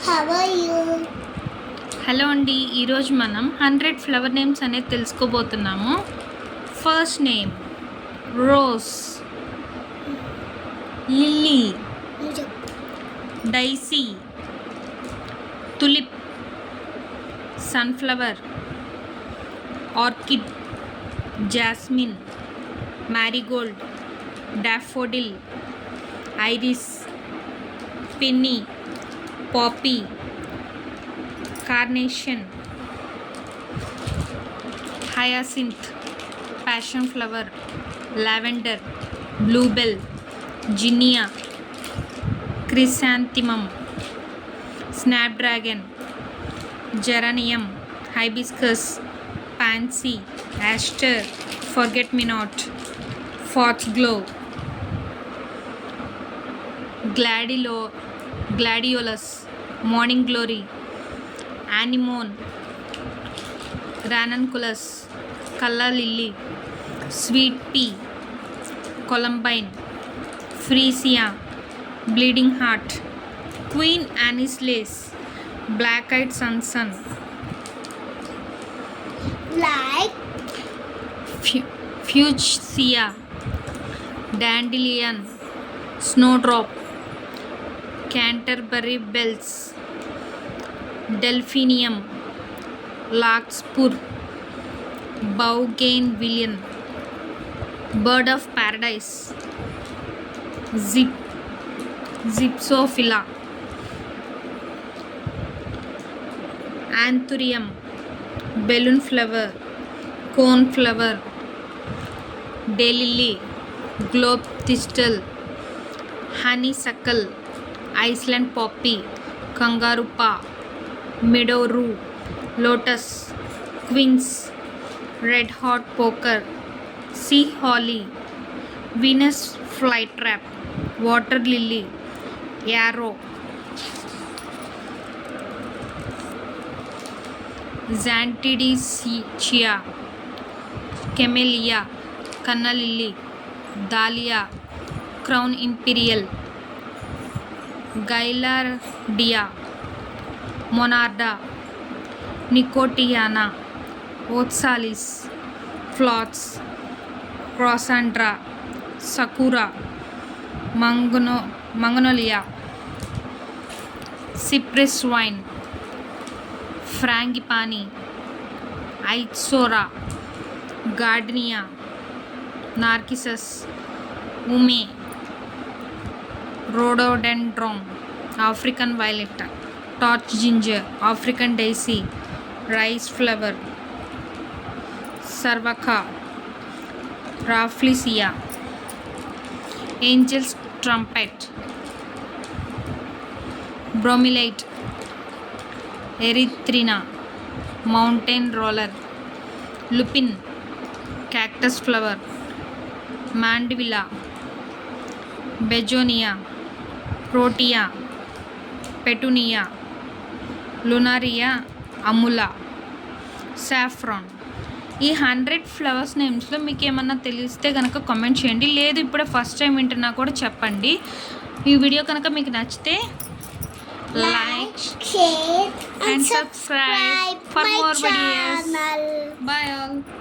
How are you? Hello అండి, ఈరోజు మనం 100 ఫ్లవర్ నేమ్స్ అనేది తెలుసుకోబోతున్నాము. First name rose, lily, daisy, tulip, sunflower, orchid, jasmine, marigold, daffodil, iris, peony, poppy, carnation, hyacinth, passion flower, lavender, bluebell, ginnia, chrysanthemum, snapdragon, geranium, hibiscus, pansy, aster, forget me not, foxglove, gladiolus, morning glory, anemone, ranunculus, calla lily, sweet pea, columbine, freesia, bleeding heart, queen anise lace, black eyed sunsun, Like fuchsia, dandelion, snowdrop, canterbury bells, delphinium, larkspur, bougainvillea, bird of paradise, zipsophila, anthurium, balloon flower, cone flower, daylily, globe thistle, honeysuckle, Iceland poppy, kangaroo paw, meadow rue, lotus, quince, red hot poker, sea holly, Venus flytrap, water lily, yarrow, xanthidacea, camellia, canna lily, dahlia, crown imperial, gaillardia, monarda, nicotiana, oxalis, phlox, crossandra, sakura, magnolia, cypress vine, frangipani, ixora, gardenia, narcissus, ume, rhododendron, African violet, torch ginger, African daisy, rice flower, sarvaka, rafflesia, angel's trumpet, bromeliad, erythrina, mountain roller, lupin, cactus flower, mandevilla, begonia, protea, petunia, lunaria, amula, saffron. ఈ 100 flowers నేమ్స్లో మీకు ఏమన్నా తెలిస్తే కనుక comment చేయండి, లేదు ఇప్పుడే first time వింటున్నా కూడా చెప్పండి. ఈ వీడియో కనుక మీకు నచ్చితే like, share, and subscribe for my more videos. channel. Bye all.